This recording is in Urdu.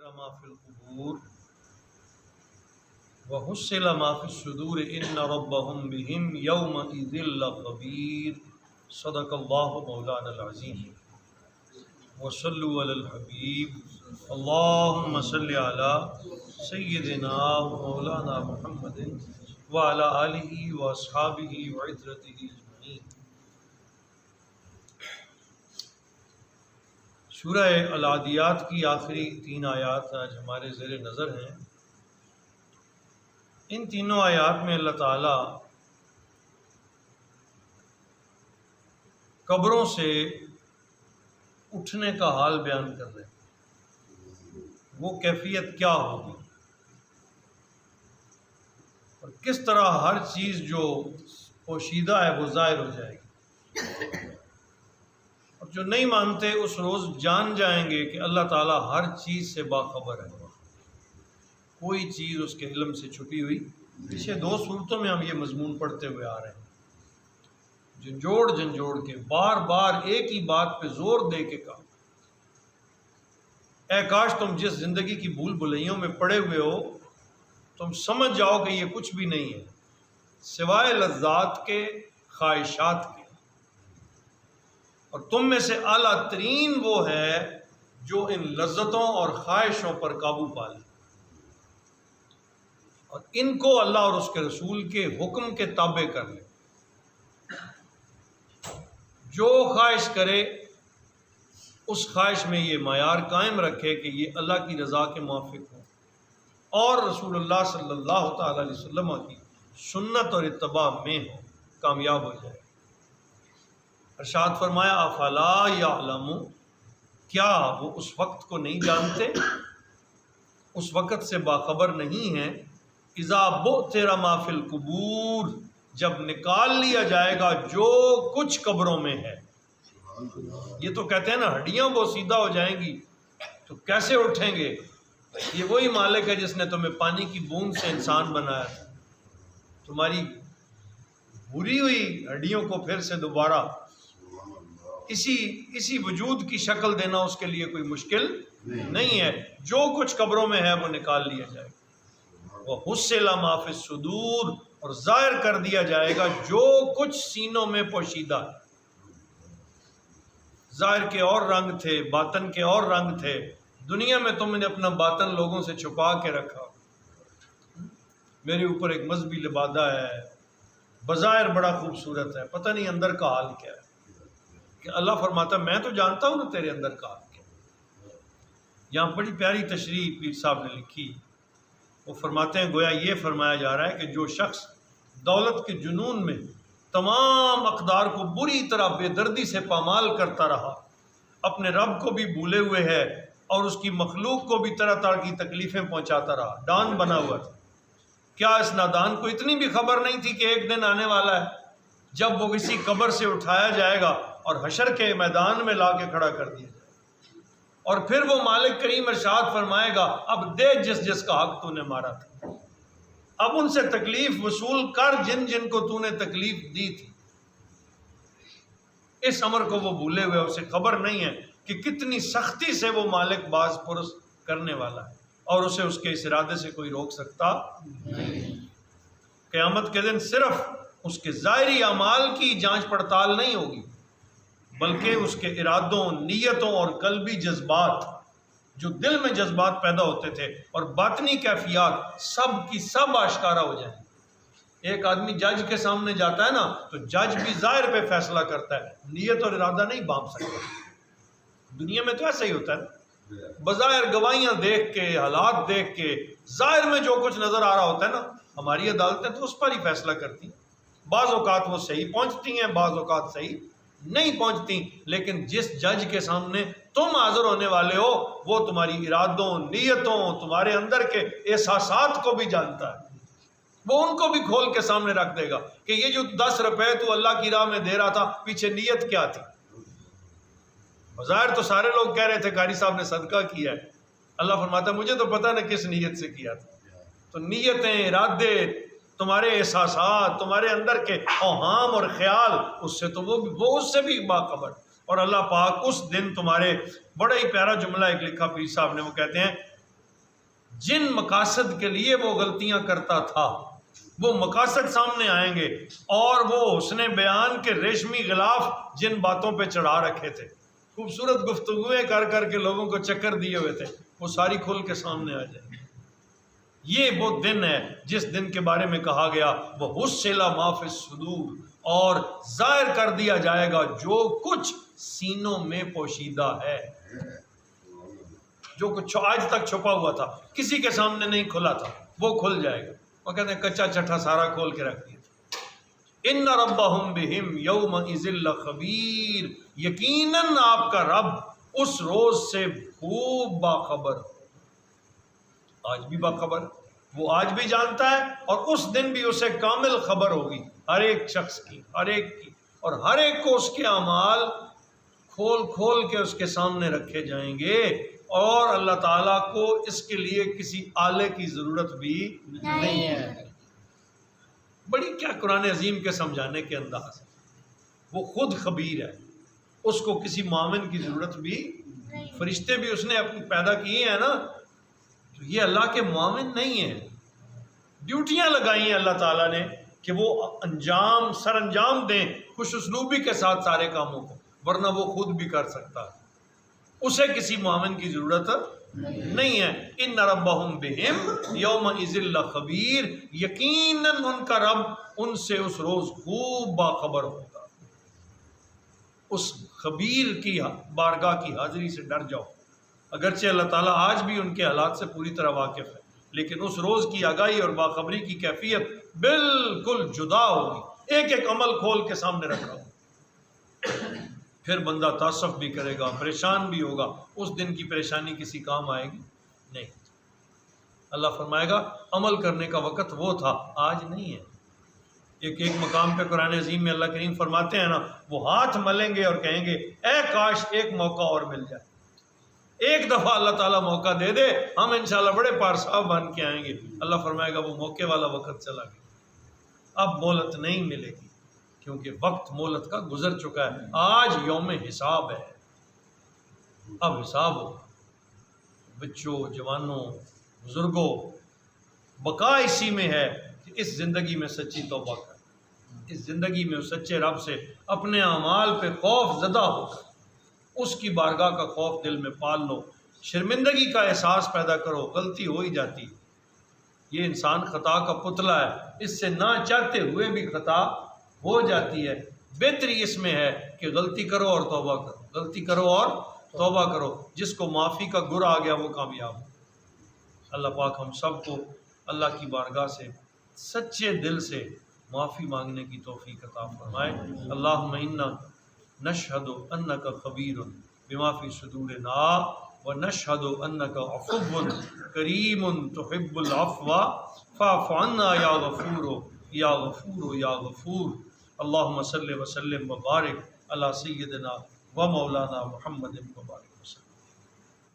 ما فی القبور وحصل ما فی الصدور ان ربهم بهم یومئذ لخبیر صدق اللہ مولانا العظیم وصلوا علی الحبیب اللہم صل علی سیدنا مولانا محمد وعلی آلہ واصحابہ وعترتہ اجمعین۔ سورہ العادیات کی آخری 3 آیات آج ہمارے زیر نظر ہیں۔ ان تینوں آیات میں اللہ تعالیٰ قبروں سے اٹھنے کا حال بیان کر رہے ہیں، وہ کیفیت کیا ہوگی اور کس طرح ہر چیز جو پوشیدہ ہے وہ ظاہر ہو جائے گی، اور جو نہیں مانتے اس روز جان جائیں گے کہ اللہ تعالیٰ ہر چیز سے باخبر ہے، کوئی چیز اس کے علم سے چھپی ہوئی۔ پچھلے 2 صورتوں میں ہم یہ مضمون پڑھتے ہوئے آ رہے ہیں، جھنجھوڑ کے بار بار ایک ہی بات پہ زور دے کے کہا، اے کاش تم جس زندگی کی بھول بھلائیوں میں پڑے ہوئے ہو تم سمجھ جاؤ کہ یہ کچھ بھی نہیں ہے سوائے لذات کے، خواہشات کے، اور تم میں سے اعلیٰ ترین وہ ہے جو ان لذتوں اور خواہشوں پر قابو پا لے اور ان کو اللہ اور اس کے رسول کے حکم کے تابع کر لے۔ جو خواہش کرے اس خواہش میں یہ معیار قائم رکھے کہ یہ اللہ کی رضا کے موافق ہو اور رسول اللہ صلی اللہ تعالی علیہ وسلم کی سنت اور اتباع میں ہو، کامیاب ہو جائے۔ ارشاد فرمایا افلا یعلم، کیا وہ اس وقت کو نہیں جانتے، اس وقت سے باخبر نہیں ہیں، اذا بعثر ما فی القبور، جب نکال لیا جائے گا جو کچھ قبروں میں ہے۔ یہ تو کہتے ہیں نا ہڈیاں بوسیدہ ہو جائیں گی تو کیسے اٹھیں گے؟ یہ وہی مالک ہے جس نے تمہیں پانی کی بوند سے انسان بنایا تھا، تمہاری بھوری ہوئی ہڈیوں کو پھر سے دوبارہ اسی وجود کی شکل دینا اس کے لیے کوئی مشکل نہیں ہے۔ جو کچھ قبروں میں ہے وہ نکال لیا جائے گا، وحصل ما فی الصدور، اور ظاہر کر دیا جائے گا جو کچھ سینوں میں پوشیدہ ہے۔ ظاہر کے اور رنگ تھے، باطن کے اور رنگ تھے، دنیا میں تم نے اپنا باطن لوگوں سے چھپا کے رکھا۔ میرے اوپر ایک مذہبی لبادہ ہے، بظاہر بڑا خوبصورت ہے، پتہ نہیں اندر کا حال کیا ہے، کہ اللہ فرماتا میں تو جانتا ہوں نا تیرے اندر کا حال کیا۔ یہاں بڑی پیاری تشریح پیر صاحب نے لکھی، وہ فرماتے ہیں گویا یہ فرمایا جا رہا ہے کہ جو شخص دولت کے جنون میں تمام اقدار کو بری طرح بے دردی سے پامال کرتا رہا، اپنے رب کو بھی بھولے ہوئے ہے اور اس کی مخلوق کو بھی طرح طرح کی تکلیفیں پہنچاتا رہا، ڈان بنا ہوا تھا، کیا اس نادان کو اتنی بھی خبر نہیں تھی کہ ایک دن آنے والا ہے جب وہ کسی قبر سے اٹھایا جائے گا اور حشر کے میدان میں لا کے کھڑا کر دیا جائے، اور پھر وہ مالک کریم ارشاد فرمائے گا اب دے جس جس کا حق تو نے مارا تھا، اب ان سے تکلیف وصول کر جن جن کو تو نے تکلیف دی تھی۔ اس امر کو وہ بھولے ہوئے، اسے خبر نہیں ہے کہ کتنی سختی سے وہ مالک باز پرس کرنے والا ہے اور اسے اس کے اس ارادے سے کوئی روک سکتا نہیں۔ قیامت کے دن صرف اس کے ظاہری اعمال کی جانچ پڑتال نہیں ہوگی بلکہ اس کے ارادوں، نیتوں اور قلبی جذبات، جو دل میں جذبات پیدا ہوتے تھے اور باطنی کیفیات سب کی سب آشکارا ہو جائیں۔ ایک آدمی جج کے سامنے جاتا ہے نا تو جج بھی ظاہر پہ فیصلہ کرتا ہے، نیت اور ارادہ نہیں بانپ سکتا۔ دنیا میں تو ایسا ہی ہوتا ہے، بظاہر گواہیاں دیکھ کے، حالات دیکھ کے، ظاہر میں جو کچھ نظر آ رہا ہوتا ہے نا، ہماری عدالتیں تو اس پر ہی فیصلہ کرتی ہیں۔ بعض اوقات وہ صحیح پہنچتی ہیں، بعض اوقات صحیح نہیں پہنچتی، لیکن جس جج کے سامنے تم حاضر ہونے والے ہو وہ تمہاری ارادوں، نیتوں، تمہارے اندر کے احساسات کو بھی جانتا ہے، وہ ان کو بھی کھول کے سامنے رکھ دے گا کہ یہ جو 10 روپے تو اللہ کی راہ میں دے رہا تھا پیچھے نیت کیا تھی۔ بظاہر تو سارے لوگ کہہ رہے تھے قاری صاحب نے صدقہ کیا ہے، اللہ فرماتا مجھے تو پتہ نہیں کس نیت سے کیا تھا۔ تو نیتیں، ارادے، تمہارے احساسات، تمہارے اندر کے اوہام اور خیال، اس سے تو وہ اس سے بھی باخبر۔ اور اللہ پاک اس دن تمہارے، بڑا ہی پیارا جملہ ایک لکھا پیر صاحب نے، وہ کہتے ہیں جن مقاصد کے لیے وہ غلطیاں کرتا تھا وہ مقاصد سامنے آئیں گے، اور وہ حسن بیان کے ریشمی غلاف جن باتوں پہ چڑھا رکھے تھے، خوبصورت گفتگویں کر کر کے لوگوں کو چکر دیے ہوئے تھے، وہ ساری کھل کے سامنے آ جائیں گی۔ یہ وہ دن ہے جس دن کے بارے میں کہا گیا وہ حصل ما فی الصدور، اور ظاہر کر دیا جائے گا جو کچھ سینوں میں پوشیدہ ہے، جو کچھ آج تک چھپا ہوا تھا کسی کے سامنے نہیں کھلا تھا وہ کھل جائے گا۔ وہ کہتے ہیں کچا چٹھا سارا کھول کے رکھ دیا تھا۔ ان ربہم بہم یومئذ لخبیر، یقیناً آپ کا رب اس روز سے خوب باخبر، آج بھی باخبر، وہ آج بھی جانتا ہے، اور اس دن بھی اسے کامل خبر ہوگی ہر ایک شخص کی، ہر ایک کی، اور ہر ایک کو اس کے اعمال کھول کھول کے اس کے سامنے رکھے جائیں گے، اور اللہ تعالیٰ کو اس کے لیے کسی آلے کی ضرورت بھی نہیں ہے۔ بڑی کیا قرآن عظیم کے سمجھانے کے انداز ہے، وہ خود خبیر ہے، اس کو کسی معاون کی ضرورت بھی، فرشتے بھی اس نے اپنی پیدا کیے ہیں نا، تو یہ اللہ کے معاون نہیں ہیں، ڈیوٹیاں لگائی ہیں اللہ تعالیٰ نے کہ وہ سر انجام دیں خوش اسلوبی کے ساتھ سارے کاموں کو، ورنہ وہ خود بھی کر سکتا ہے، اسے کسی معاون کی ضرورت نہیں ہے۔ ان ربہم بہم یومئذ لخبیر، یقیناً ان کا رب ان سے اس روز خوب باخبر ہوگا۔ اس خبیر کی بارگاہ کی حاضری سے ڈر جاؤ، اگرچہ اللہ تعالیٰ آج بھی ان کے حالات سے پوری طرح واقف ہے، لیکن اس روز کی آگاہی اور باخبری کی کیفیت بالکل جدا ہوگی، ایک ایک عمل کھول کے سامنے رکھا ہو، پھر بندہ تعصف بھی کرے گا، پریشان بھی ہوگا، اس دن کی پریشانی کسی کام آئے گی نہیں۔ اللہ فرمائے گا عمل کرنے کا وقت وہ تھا، آج نہیں ہے۔ ایک مقام پہ قرآن عظیم میں اللہ کریم فرماتے ہیں نا، وہ ہاتھ ملیں گے اور کہیں گے اے کاش ایک موقع اور مل جائے، ایک دفعہ اللہ تعالیٰ موقع دے دے، ہم انشاءاللہ بڑے پارساب بن کے آئیں گے۔ اللہ فرمائے گا وہ موقع والا وقت چلا گیا، اب مہلت نہیں ملے گی، کیونکہ وقت مہلت کا گزر چکا ہے، آج یوم حساب ہے، اب حساب ہو۔ بچوں، جوانوں، بزرگوں، بقا اسی میں ہے کہ اس زندگی میں سچی توبہ کر، اس زندگی میں اس سچے رب سے اپنے اعمال پہ خوف زدہ ہو کر اس کی بارگاہ کا خوف دل میں پال لو، شرمندگی کا احساس پیدا کرو، غلطی ہو ہی جاتی، یہ انسان خطا کا پتلا ہے، اس سے نہ چاہتے ہوئے بھی خطا ہو جاتی ہے، بہتری اس میں ہے کہ غلطی کرو اور توبہ کرو، غلطی کرو اور توبہ کرو، جس کو معافی کا گر آ گیا وہ کامیاب ہو۔ اللہ پاک ہم سب کو اللہ کی بارگاہ سے سچے دل سے معافی مانگنے کی توفیق عطا فرمائے۔ اللہم انا نشہد انک خبیر بما فی صدورنا ونشہد انک عفو کریم تحب العفو فاعف عنا یا غفور یا غفور یا غفور۔ اللہم صلی وسلم وبارک علی سیدنا و مولانا محمد وبارک۔